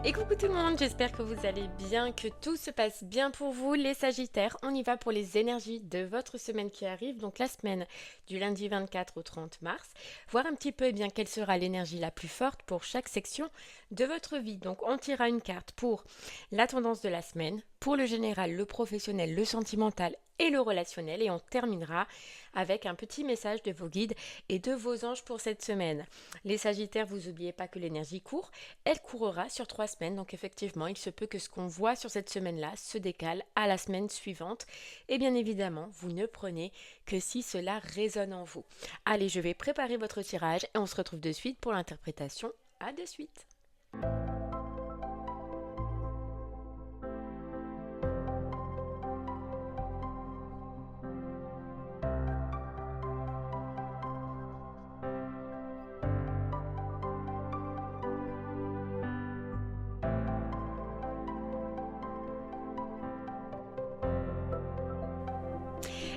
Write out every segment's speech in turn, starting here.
Et coucou tout le monde, j'espère que vous allez bien, que tout se passe bien pour vous les Sagittaires. On y va pour les énergies de votre semaine qui arrive, donc la semaine du lundi 24 au 30 mars. Voir un petit peu bien quelle sera l'énergie la plus forte pour chaque section de votre vie. Donc on tirera une carte pour la tendance de la semaine, pour le général, le professionnel, le sentimental et le relationnel. Et on terminera avec un petit message de vos guides et de vos anges pour cette semaine. Les Sagittaires, vous n'oubliez pas que l'énergie court. Elle courra sur 3 semaines, donc effectivement, il se peut que ce qu'on voit sur cette semaine-là se décale à la semaine suivante. Et bien évidemment, vous ne prenez que si cela résonne en vous. Allez, je vais préparer votre tirage et on se retrouve de suite pour l'interprétation. À de suite.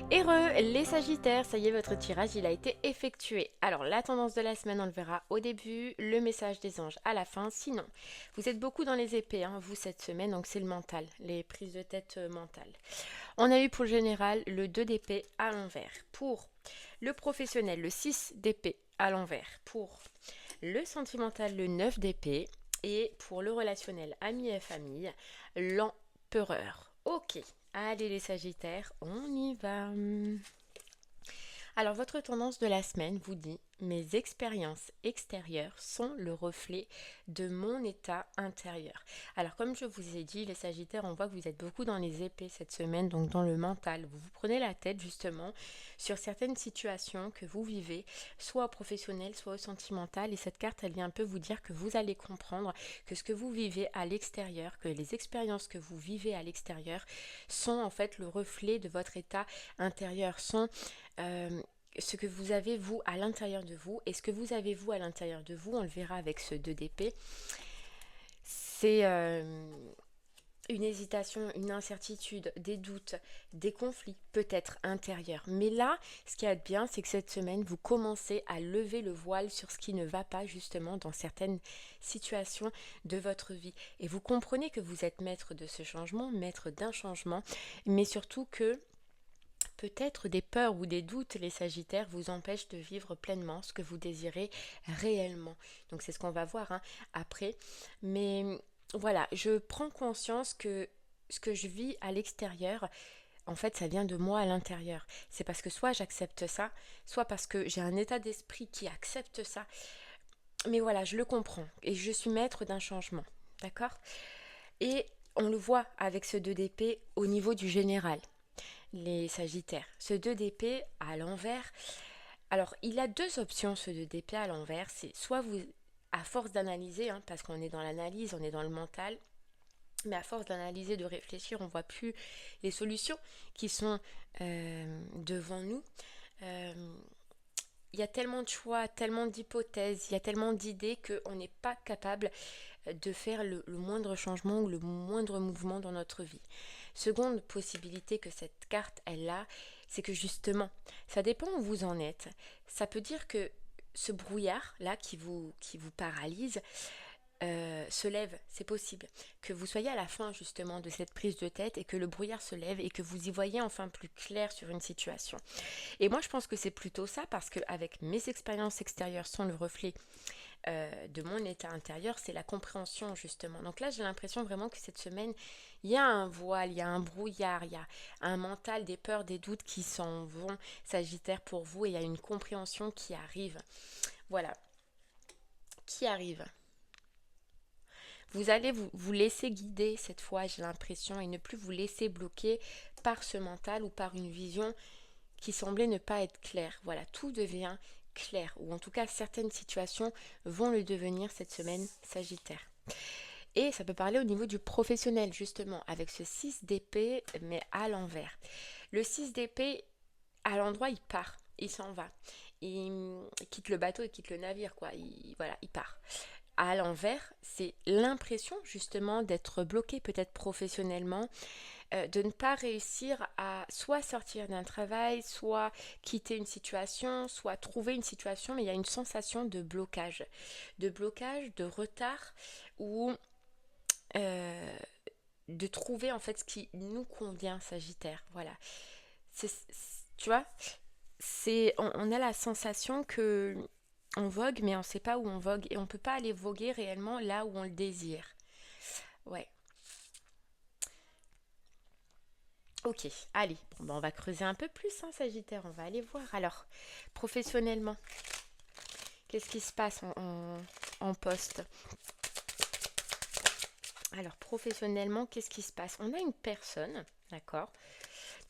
Heureux, les Sagittaires, ça y est, votre tirage, il a été effectué. Alors, la tendance de la semaine, on le verra au début, le message des anges à la fin. Sinon, vous êtes beaucoup dans les épées, hein, vous, cette semaine, donc c'est le mental, les prises de tête mentales. On a eu pour le général le 2 d'épée à l'envers. Pour le professionnel, le 6 d'épée à l'envers. Pour le sentimental, le 9 d'épée. Et pour le relationnel, amis et famille, l'empereur. Ok. Allez les Sagittaires, on y va. Alors votre tendance de la semaine vous dit: mes expériences extérieures sont le reflet de mon état intérieur. Alors comme je vous ai dit, les Sagittaires, on voit que vous êtes beaucoup dans les épées cette semaine, donc dans le mental. Vous vous prenez la tête justement sur certaines situations que vous vivez, soit au professionnel, soit au sentimental. Et cette carte, elle vient un peu vous dire que vous allez comprendre que ce que vous vivez à l'extérieur, que les expériences que vous vivez à l'extérieur sont en fait le reflet de votre état intérieur, sont ce que vous avez vous à l'intérieur de vous. Et ce que vous avez vous à l'intérieur de vous, on le verra avec ce 2 d'épée, c'est une hésitation, une incertitude, des doutes, des conflits peut-être intérieurs. Mais là, ce qui est bien, c'est que cette semaine, vous commencez à lever le voile sur ce qui ne va pas justement dans certaines situations de votre vie. Et vous comprenez que vous êtes maître de ce changement, maître d'un changement, mais surtout que peut-être des peurs ou des doutes, les Sagittaires, vous empêchent de vivre pleinement ce que vous désirez réellement. Donc c'est ce qu'on va voir après. Mais voilà, je prends conscience que ce que je vis à l'extérieur, en fait, ça vient de moi à l'intérieur. C'est parce que soit j'accepte ça, soit parce que j'ai un état d'esprit qui accepte ça. Mais voilà, je le comprends et je suis maître d'un changement. D'accord ? Et on le voit avec ce 2 d'épée au niveau du général, les Sagittaires. Ce 2 d'épée à l'envers, alors il a deux options, ce 2 d'épée à l'envers. C'est soit vous, à force d'analyser, parce qu'on est dans l'analyse, on est dans le mental, mais à force d'analyser, de réfléchir, on ne voit plus les solutions qui sont devant nous. Il y a tellement de choix, tellement d'hypothèses, il y a tellement d'idées qu'on n'est pas capable de faire le moindre changement ou le moindre mouvement dans notre vie. Seconde possibilité que cette carte elle a, c'est que justement, ça dépend où vous en êtes. Ça peut dire que ce brouillard là qui vous paralyse se lève, c'est possible. Que vous soyez à la fin justement de cette prise de tête et que le brouillard se lève et que vous y voyez enfin plus clair sur une situation. Et moi je pense que c'est plutôt ça parce qu'avec mes expériences extérieures sont le reflet de mon état intérieur, c'est la compréhension justement. Donc là j'ai l'impression vraiment que cette semaine il y a un voile, il y a un brouillard, il y a un mental, des peurs, des doutes qui s'en vont, Sagittaire, pour vous, et il y a une compréhension qui arrive. Voilà, qui arrive. Vous allez vous laisser guider cette fois, j'ai l'impression, et ne plus vous laisser bloquer par ce mental ou par une vision qui semblait ne pas être claire. Voilà, tout devient clair, ou en tout cas certaines situations vont le devenir cette semaine, Sagittaire. Et ça peut parler au niveau du professionnel, justement, avec ce 6 d'épée, mais à l'envers. Le 6 d'épée, à l'endroit, il part, il s'en va. Il quitte le bateau, il quitte le navire, quoi. Voilà, il part. À l'envers, c'est l'impression justement d'être bloqué peut-être professionnellement, de ne pas réussir à soit sortir d'un travail, soit quitter une situation, soit trouver une situation, mais il y a une sensation de blocage, de retard, ou euh, de trouver en fait ce qui nous convient, Sagittaire. Voilà. Tu vois, on a la sensation que on vogue, mais on ne sait pas où on vogue et on ne peut pas aller voguer réellement là où on le désire. Ouais. Ok, allez, bon, ben, on va creuser un peu plus, hein, Sagittaire, on va aller voir. Alors, professionnellement, qu'est-ce qui se passe en poste? Alors, professionnellement, qu'est-ce qui se passe? On a une personne, d'accord?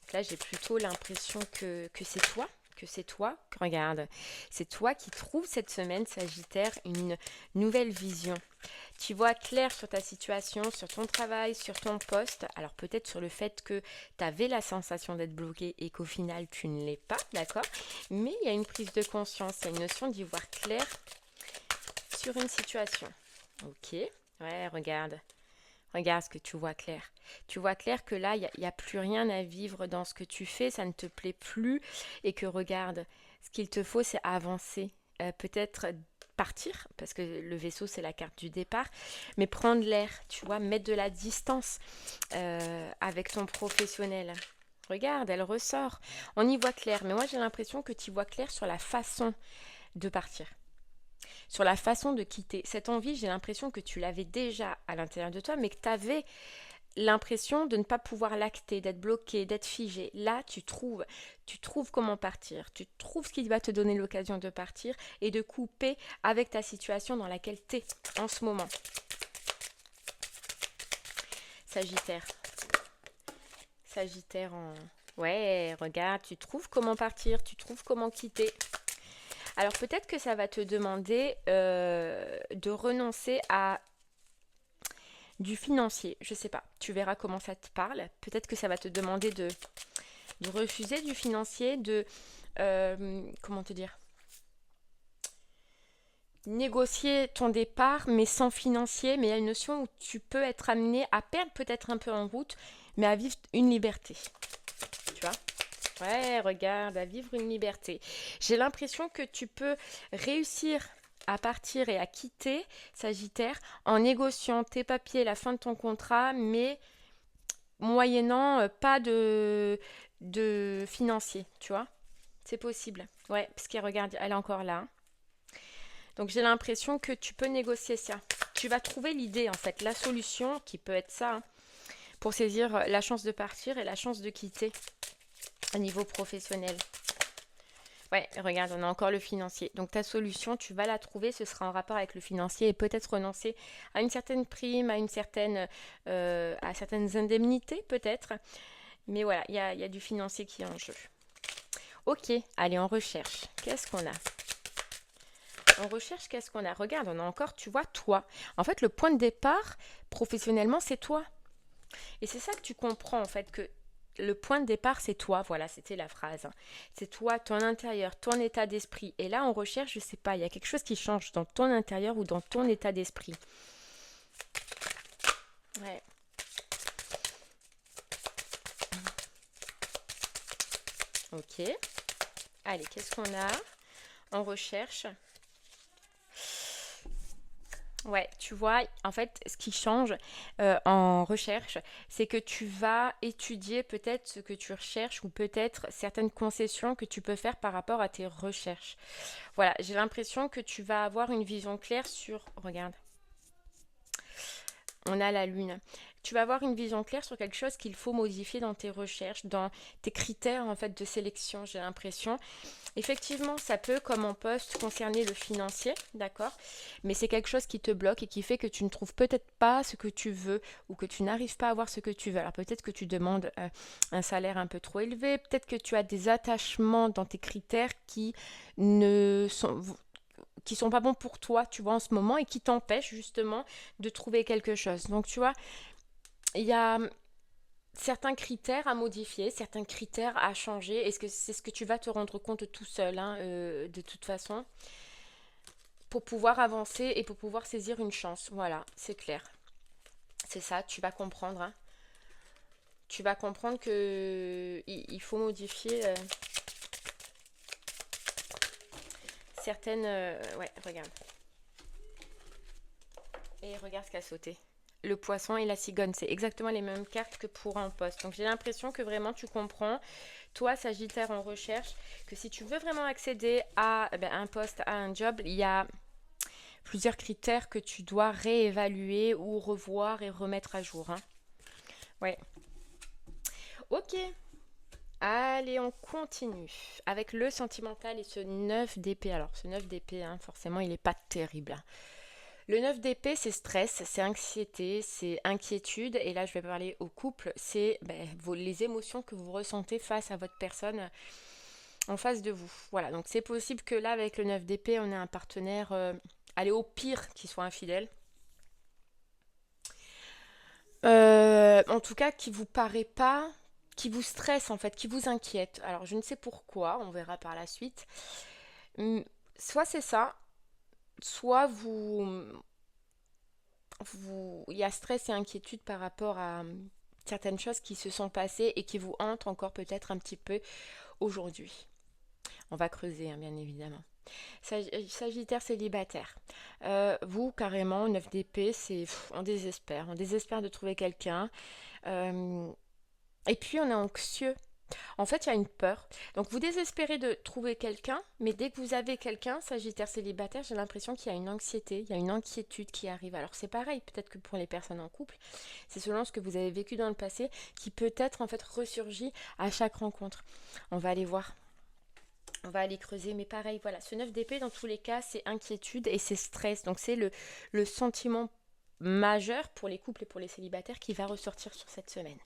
Donc là, j'ai plutôt l'impression que c'est toi. Regarde, c'est toi qui trouves cette semaine, Sagittaire, une nouvelle vision. Tu vois clair sur ta situation, sur ton travail, sur ton poste. Alors peut-être sur le fait que tu avais la sensation d'être bloqué et qu'au final tu ne l'es pas, d'accord? Mais il y a une prise de conscience, il y a une notion d'y voir clair sur une situation. Ok, ouais, regarde. Regarde ce que tu vois clair. Tu vois clair que là, il n'y a plus rien à vivre dans ce que tu fais, ça ne te plaît plus et que regarde, ce qu'il te faut, c'est avancer. Peut-être partir, parce que le vaisseau, c'est la carte du départ, mais prendre l'air, tu vois, mettre de la distance avec ton professionnel. Regarde, elle ressort. On y voit clair, mais moi j'ai l'impression que tu vois clair sur la façon de partir, sur la façon de quitter. Cette envie, j'ai l'impression que tu l'avais déjà à l'intérieur de toi, mais que tu avais l'impression de ne pas pouvoir l'acter, d'être bloqué, d'être figé. Là, tu trouves comment partir, tu trouves ce qui va te donner l'occasion de partir et de couper avec ta situation dans laquelle tu es en ce moment. Sagittaire. Sagittaire en... Ouais, regarde, tu trouves comment partir, tu trouves comment quitter. Alors peut-être que ça va te demander de renoncer à du financier. Je sais pas, tu verras comment ça te parle. Peut-être que ça va te demander de refuser du financier, de... comment te dire, négocier ton départ, mais sans financier. Mais il y a une notion où tu peux être amené à perdre peut-être un peu en route, mais à vivre une liberté. Tu vois? Ouais, regarde, à vivre une liberté. J'ai l'impression que tu peux réussir à partir et à quitter Sagittaire en négociant tes papiers, la fin de ton contrat, mais moyennant pas de financier, tu vois. C'est possible. Ouais, parce qu'elle regarde, elle est encore là. Donc j'ai l'impression que tu peux négocier ça. Tu vas trouver l'idée, en fait, la solution qui peut être ça, hein, pour saisir la chance de partir et la chance de quitter à niveau professionnel. Ouais, regarde, on a encore le financier. Donc ta solution, tu vas la trouver, ce sera en rapport avec le financier et peut-être renoncer à une certaine prime, à certaines indemnités peut-être. Mais voilà, il y a du financier qui est en jeu. Ok, allez, on recherche. Qu'est-ce qu'on a? On recherche qu'est-ce qu'on a? Regarde, on a encore, tu vois, toi. En fait, le point de départ, professionnellement, c'est toi. Et c'est ça que tu comprends, en fait, que le point de départ, c'est toi. Voilà, c'était la phrase. C'est toi, ton intérieur, ton état d'esprit. Et là, on recherche, je sais pas, il y a quelque chose qui change dans ton intérieur ou dans ton état d'esprit. Ouais. Ok. Allez, qu'est-ce qu'on a? On recherche. Ouais, tu vois, en fait, ce qui change en recherche, c'est que tu vas étudier peut-être ce que tu recherches ou peut-être certaines concessions que tu peux faire par rapport à tes recherches. Voilà, j'ai l'impression que tu vas avoir une vision claire sur... Regarde, on a la lune. Tu vas avoir une vision claire sur quelque chose qu'il faut modifier dans tes recherches, dans tes critères en fait de sélection, j'ai l'impression. Effectivement, ça peut, comme en poste, concerner le financier, d'accord? Mais c'est quelque chose qui te bloque et qui fait que tu ne trouves peut-être pas ce que tu veux ou que tu n'arrives pas à avoir ce que tu veux. Alors peut-être que tu demandes un salaire un peu trop élevé, peut-être que tu as des attachements dans tes critères ne sont qui sont pas bons pour toi, tu vois, en ce moment et qui t'empêchent justement de trouver quelque chose. Donc tu vois, il y a certains critères à modifier, certains critères à changer. Est-ce que c'est ce que tu vas te rendre compte tout seul, hein, de toute façon, pour pouvoir avancer et pour pouvoir saisir une chance. Voilà, c'est clair. C'est ça, tu vas comprendre, hein. Tu vas comprendre que il faut modifier certaines... ouais, regarde. Et regarde ce qu'a sauté. le poisson et la cigogne. C'est exactement les mêmes cartes que pour un poste. Donc j'ai l'impression que vraiment tu comprends, toi Sagittaire en recherche, que si tu veux vraiment accéder à un poste, à un job, il y a plusieurs critères que tu dois réévaluer ou revoir et remettre à jour. Hein. Ouais. Ok. Allez, on continue avec le sentimental et ce 9 d'épée. Alors, ce 9 d'épée, hein, forcément, il n'est pas terrible. Hein. Le 9 d'épée, c'est stress, c'est anxiété, c'est inquiétude. Et là, je vais parler au couple. C'est les émotions que vous ressentez face à votre personne en face de vous. Voilà, donc c'est possible que là, avec le 9 d'épée, on ait un partenaire, allez, au pire, qui soit infidèle. En tout cas, qui vous paraît pas, qui vous stresse en fait, qui vous inquiète. Alors, je ne sais pourquoi, on verra par la suite. Soit c'est ça, soit il y a stress et inquiétude par rapport à certaines choses qui se sont passées et qui vous hantent encore peut-être un petit peu aujourd'hui. On va creuser, hein, bien évidemment. Sagittaire célibataire. Vous, carrément, 9 d'épée, c'est on désespère. On désespère de trouver quelqu'un. Et puis, on est anxieux. En fait, il y a une peur. Donc, vous désespérez de trouver quelqu'un, mais dès que vous avez quelqu'un, Sagittaire célibataire, j'ai l'impression qu'il y a une anxiété, il y a une inquiétude qui arrive. Alors, c'est pareil, peut-être que pour les personnes en couple, c'est selon ce que vous avez vécu dans le passé qui peut-être, en fait, ressurgit à chaque rencontre. On va aller voir. On va aller creuser, mais pareil, voilà. Ce 9 d'épée, dans tous les cas, c'est inquiétude et c'est stress. Donc, c'est le sentiment majeur pour les couples et pour les célibataires qui va ressortir sur cette semaine.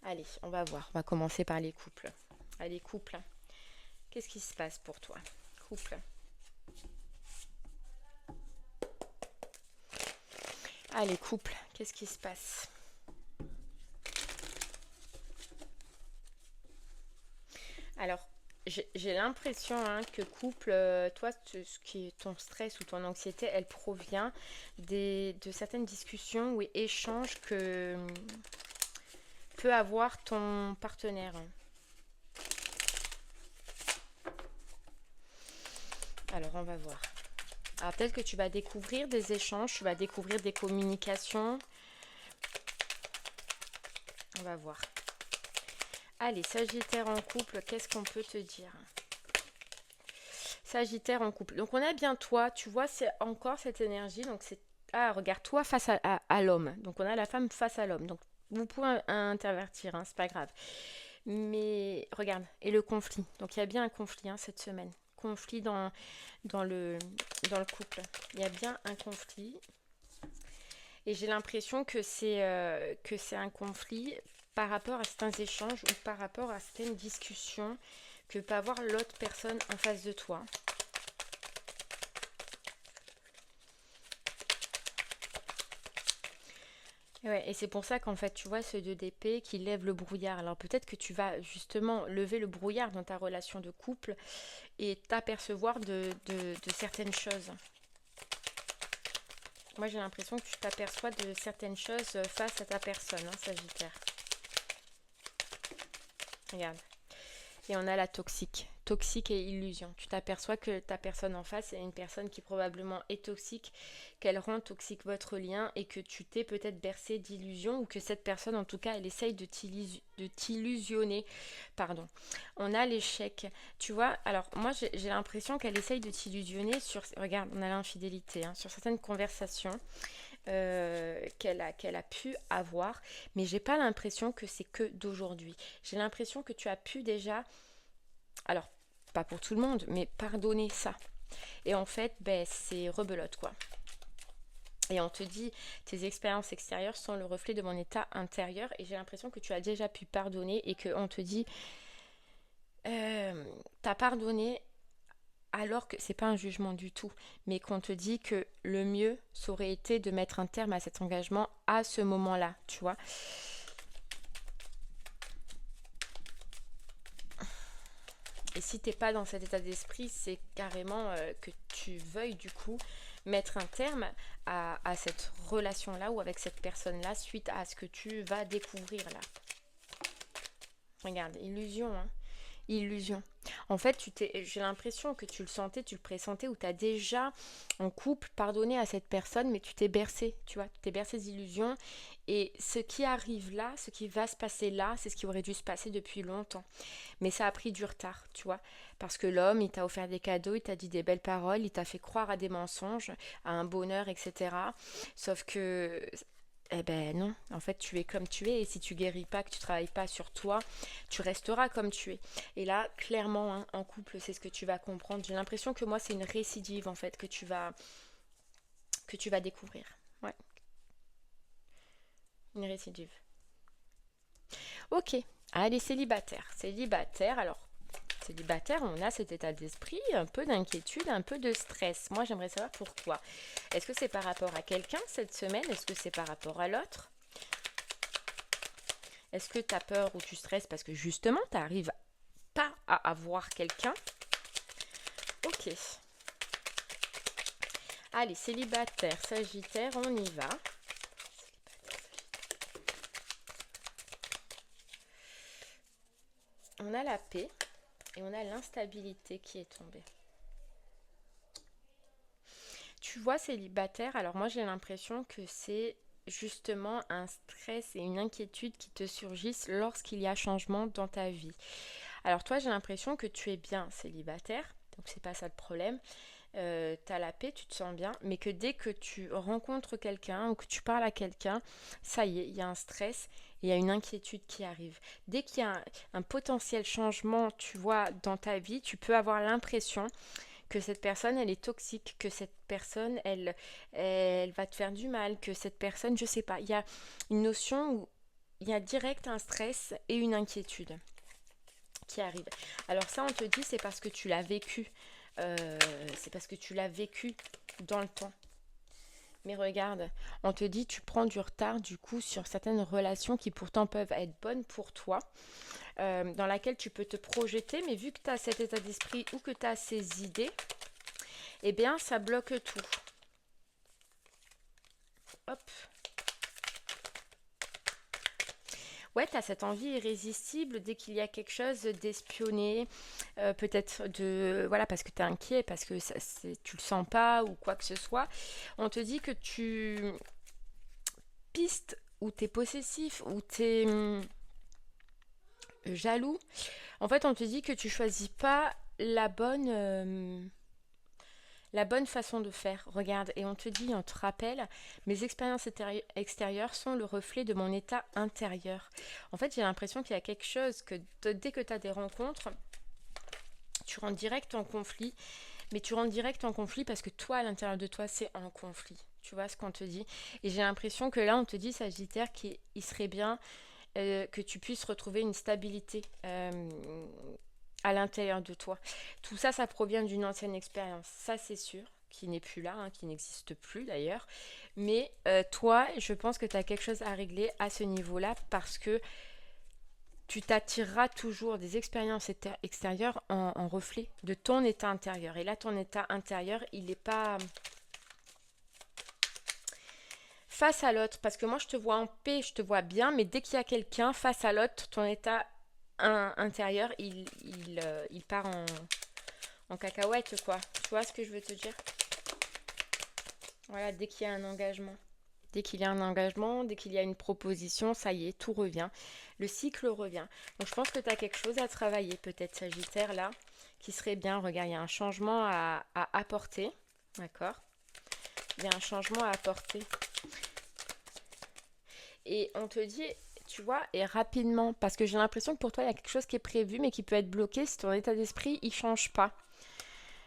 Allez, on va voir. On va commencer par les couples. Allez, couple. Qu'est-ce qui se passe pour toi? Couple. Allez, couple. Qu'est-ce qui se passe? Alors, j'ai l'impression que couple, toi, ce qui est ton stress ou ton anxiété, elle provient de certaines discussions ou échanges que peut avoir ton partenaire. Alors, on va voir. Alors, peut-être que tu vas découvrir des échanges, tu vas découvrir des communications. On va voir. Allez, Sagittaire en couple, qu'est-ce qu'on peut te dire? Sagittaire en couple. Donc, on a bien toi, tu vois, c'est encore cette énergie. Donc, c'est... Ah, regarde, toi face à l'homme. Donc, on a la femme face à l'homme. Donc, vous pouvez intervertir, hein, c'est pas grave. Mais, regarde, et le conflit. Donc, il y a bien un conflit cette semaine. Conflit dans le couple. Il y a bien un conflit. Et j'ai l'impression que c'est un conflit par rapport à certains échanges ou par rapport à certaines discussions que peut avoir l'autre personne en face de toi. Ouais, et c'est pour ça qu'en fait, tu vois, ce 2 d'épée qui lève le brouillard. Alors peut-être que tu vas justement lever le brouillard dans ta relation de couple et t'apercevoir de certaines choses. Moi, j'ai l'impression que tu t'aperçois de certaines choses face à ta personne, Sagittaire. Regarde. Et on a la toxique. Toxique et illusion. Tu t'aperçois que ta personne en face est une personne qui probablement est toxique, qu'elle rend toxique votre lien et que tu t'es peut-être bercé d'illusions ou que cette personne, en tout cas, elle essaye de t'illusionner. Pardon. On a l'échec. Tu vois, alors moi, j'ai l'impression qu'elle essaye de t'illusionner sur... Regarde, on a l'infidélité, sur certaines conversations. Qu'elle a pu avoir, mais j'ai pas l'impression que c'est que d'aujourd'hui. J'ai l'impression que tu as pu déjà, alors pas pour tout le monde, mais pardonner ça. Et en fait, c'est rebelote quoi. Et on te dit, tes expériences extérieures sont le reflet de mon état intérieur, et j'ai l'impression que tu as déjà pu pardonner et qu'on te dit, t'as pardonné alors que c'est pas un jugement du tout, mais qu'on te dit que le mieux, ça aurait été de mettre un terme à cet engagement à ce moment-là, tu vois. Et si t'es pas dans cet état d'esprit, c'est carrément que tu veuilles du coup mettre un terme à cette relation-là ou avec cette personne-là suite à ce que tu vas découvrir là. Regarde, illusion, Illusion. En fait, j'ai l'impression que tu le sentais, tu le pressentais, ou tu as déjà en couple pardonné à cette personne, mais tu t'es bercé, tu vois, tu t'es bercé d'illusions. Et ce qui arrive là, ce qui va se passer là, c'est ce qui aurait dû se passer depuis longtemps. Mais ça a pris du retard, tu vois. Parce que l'homme, il t'a offert des cadeaux, il t'a dit des belles paroles, il t'a fait croire à des mensonges, à un bonheur, etc. Sauf que eh ben non, en fait tu es comme tu es et si tu guéris pas, que tu travailles pas sur toi, tu resteras comme tu es. Et là, clairement, hein, en couple, c'est ce que tu vas comprendre. J'ai l'impression que moi, c'est une récidive en fait que tu vas découvrir. Ouais, une récidive. Ok, allez, célibataire. Célibataire, alors célibataire, on a cet état d'esprit, un peu d'inquiétude, un peu de stress. Moi, j'aimerais savoir pourquoi. Est-ce que c'est par rapport à quelqu'un cette semaine? Est-ce que c'est par rapport à l'autre? Est-ce que tu as peur ou tu stresses parce que justement, tu n'arrives pas à avoir quelqu'un? Ok. Allez, célibataire, sagittaire, on y va. On a la paix et on a l'instabilité qui est tombée. Tu vois, célibataire, alors moi j'ai l'impression que c'est justement un stress et une inquiétude qui te surgissent lorsqu'il y a changement dans ta vie. Alors toi, j'ai l'impression que tu es bien célibataire, donc c'est pas ça le problème. Tu as la paix, tu te sens bien, mais que dès que tu rencontres quelqu'un ou que tu parles à quelqu'un, ça y est, il y a un stress et il y a une inquiétude qui arrive. Dès qu'il y a un potentiel changement, tu vois, dans ta vie, tu peux avoir l'impression que cette personne, elle est toxique, que cette personne, elle va te faire du mal, que cette personne, je sais pas, il y a une notion où il y a direct un stress et une inquiétude qui arrive. Alors ça, on te dit, c'est parce que tu l'as vécu. C'est parce que tu l'as vécu dans le temps. Mais regarde, on te dit tu prends du retard du coup sur certaines relations qui pourtant peuvent être bonnes pour toi, dans laquelle tu peux te projeter, mais vu que tu as cet état d'esprit ou que tu as ces idées, eh bien ça bloque tout. Hop. Ouais, tu as cette envie irrésistible dès qu'il y a quelque chose d'espionner, peut-être de... Voilà, parce que tu es inquiet, parce que tu le sens pas ou quoi que ce soit. On te dit que tu pistes ou tu es possessif ou tu es jaloux. En fait, on te dit que tu choisis pas la bonne façon de faire. Regarde, et on te dit, on te rappelle, mes expériences extérieures sont le reflet de mon état intérieur. En fait, j'ai l'impression qu'il y a quelque chose que dès que tu as des rencontres, tu rentres direct en conflit, mais tu rentres direct en conflit parce que toi, à l'intérieur de toi, c'est un conflit. Tu vois ce qu'on te dit? Et j'ai l'impression que là, on te dit, Sagittaire, qu'il serait bien que tu puisses retrouver une stabilité à l'intérieur de toi. Tout ça, ça provient d'une ancienne expérience, ça c'est sûr, qui n'est plus là, hein, qui n'existe plus d'ailleurs. Mais toi, je pense que tu as quelque chose à régler à ce niveau-là parce que tu t'attireras toujours des expériences extérieures en reflet de ton état intérieur. Et là, ton état intérieur, il n'est pas face à l'autre, parce que moi je te vois en paix, je te vois bien, mais dès qu'il y a quelqu'un face à l'autre, ton état intérieur, il part en cacahuète, quoi. Tu vois ce que je veux te dire? Voilà, dès qu'il y a un engagement. Dès qu'il y a un engagement, dès qu'il y a une proposition, ça y est, tout revient. Le cycle revient. Donc je pense que tu as quelque chose à travailler, peut-être Sagittaire, là, qui serait bien. Regarde, il y a un changement à apporter. D'accord? Il y a un changement à apporter. Et on te dit, tu vois, et rapidement, parce que j'ai l'impression que pour toi, il y a quelque chose qui est prévu, mais qui peut être bloqué si ton état d'esprit, il change pas.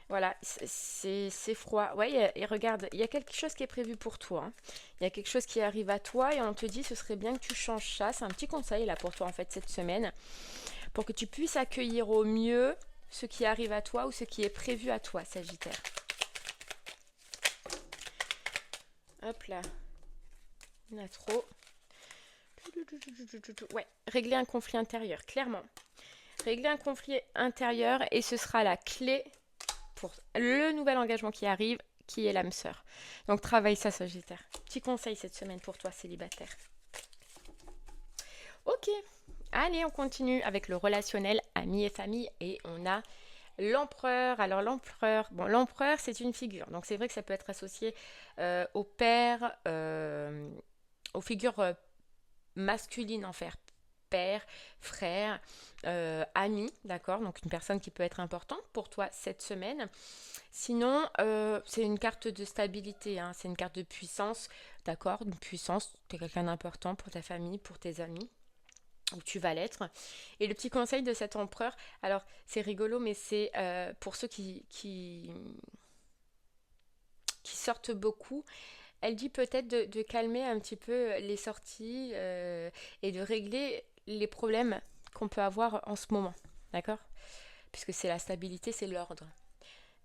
Voilà, c'est froid. Ouais, et regarde, il y a quelque chose qui est prévu pour toi, hein. Il y a quelque chose qui arrive à toi et on te dit, ce serait bien que tu changes ça. C'est un petit conseil là pour toi, en fait, cette semaine, pour que tu puisses accueillir au mieux ce qui arrive à toi ou ce qui est prévu à toi, Sagittaire. Hop là, il y en a trop. Ouais, régler un conflit intérieur, clairement. Régler un conflit intérieur et ce sera la clé pour le nouvel engagement qui arrive, qui est l'âme sœur. Donc travaille ça, Sagittaire. Petit conseil cette semaine pour toi, célibataire. Ok, Allez, on continue avec le relationnel, amis et famille. Et on a l'empereur. Alors l'empereur, bon, l'empereur c'est une figure. Donc c'est vrai que ça peut être associé au père, aux figures masculines en fait. Père, frère, ami, d'accord? Donc une personne qui peut être importante pour toi cette semaine. Sinon, c'est une carte de stabilité, hein, c'est une carte de puissance, d'accord? Une puissance, tu es quelqu'un d'important pour ta famille, pour tes amis, ou tu vas l'être. Et le petit conseil de cet empereur, alors c'est rigolo, mais c'est pour ceux qui sortent beaucoup. Elle dit peut-être de calmer un petit peu les sorties et de régler les problèmes qu'on peut avoir en ce moment, d'accord? Puisque c'est la stabilité, c'est l'ordre.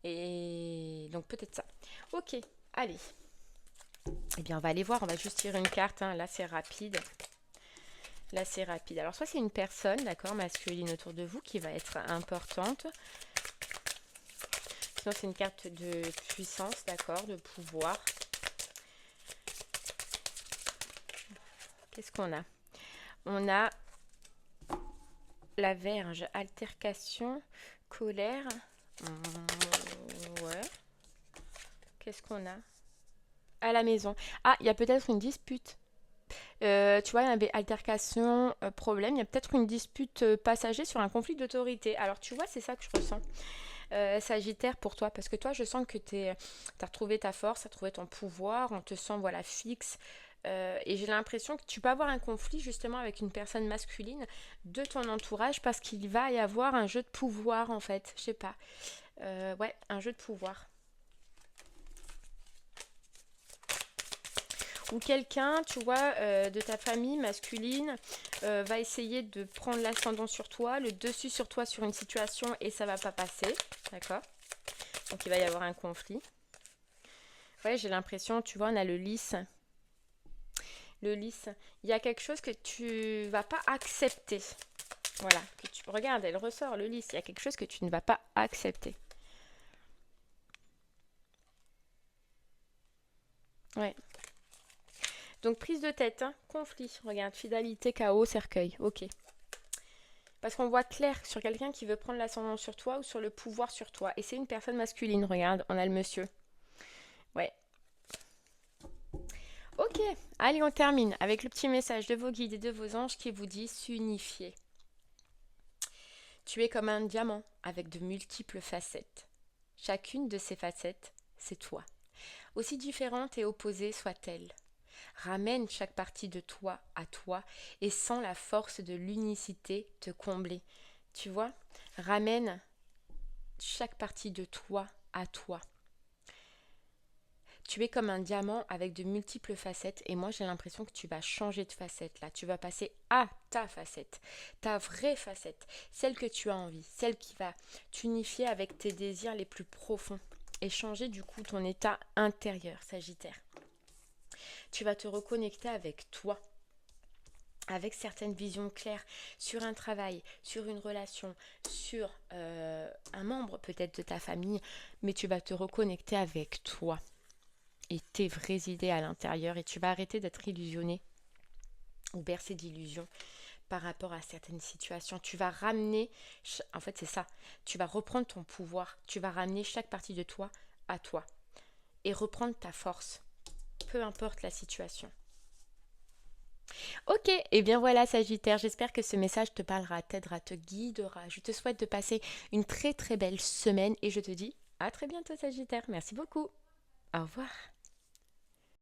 Et donc peut-être ça. Ok, allez. Eh bien, on va aller voir, on va juste tirer une carte, hein. Là, c'est rapide. Là, c'est rapide. Alors, soit c'est une personne, d'accord, masculine autour de vous qui va être importante. Sinon, c'est une carte de puissance, d'accord, de pouvoir. Qu'est-ce qu'on a? On a la Vierge, altercation, colère. Ouais. Qu'est-ce qu'on a? À la maison. Ah, il y a peut-être une dispute. Tu vois, il y avait altercation, problème. Il y a peut-être une dispute passager sur un conflit d'autorité. Alors, tu vois, c'est ça que je ressens. Sagittaire pour toi, parce que toi, je sens que tu as retrouvé ta force, tu as trouvé ton pouvoir, on te sent voilà fixe. Et j'ai l'impression que tu peux avoir un conflit justement avec une personne masculine de ton entourage parce qu'il va y avoir un jeu de pouvoir en fait. Je sais pas. Ouais, un jeu de pouvoir. Ou quelqu'un, tu vois, de ta famille masculine va essayer de prendre l'ascendant sur toi, le dessus sur toi sur une situation et ça va pas passer. D'accord? Donc il va y avoir un conflit. Ouais, j'ai l'impression, tu vois, on a le lys. Le lys. Il y a quelque chose que tu vas pas accepter. Voilà. Que tu regardes, elle ressort le lys. Il y a quelque chose que tu ne vas pas accepter. Ouais. Donc prise de tête, hein, conflit. Regarde, fidélité, chaos, cercueil. Ok. Parce qu'on voit clair sur quelqu'un qui veut prendre l'ascendant sur toi ou sur le pouvoir sur toi. Et c'est une personne masculine, regarde, on a le monsieur. Ouais. Ok, allez, on termine avec le petit message de vos guides et de vos anges qui vous dit s'unifier. Tu es comme un diamant avec de multiples facettes. Chacune de ces facettes, c'est toi. Aussi différente et opposée soit-elle. Ramène chaque partie de toi à toi et sens la force de l'unicité te combler. Tu vois, ramène chaque partie de toi à toi. Tu es comme un diamant avec de multiples facettes et moi j'ai l'impression que tu vas changer de facette là. Tu vas passer à ta facette, ta vraie facette, celle que tu as envie, celle qui va t'unifier avec tes désirs les plus profonds et changer du coup ton état intérieur, Sagittaire. Tu vas te reconnecter avec toi, avec certaines visions claires sur un travail, sur une relation, sur un membre peut-être de ta famille, mais tu vas te reconnecter avec toi et tes vraies idées à l'intérieur et tu vas arrêter d'être illusionné ou bercé d'illusions par rapport à certaines situations. Tu vas ramener, en fait c'est ça, tu vas reprendre ton pouvoir, tu vas ramener chaque partie de toi à toi et reprendre ta force, peu importe la situation. Ok, et bien voilà Sagittaire, j'espère que ce message te parlera, t'aidera, te guidera. Je te souhaite de passer une très très belle semaine et je te dis à très bientôt Sagittaire. Merci beaucoup. Au revoir.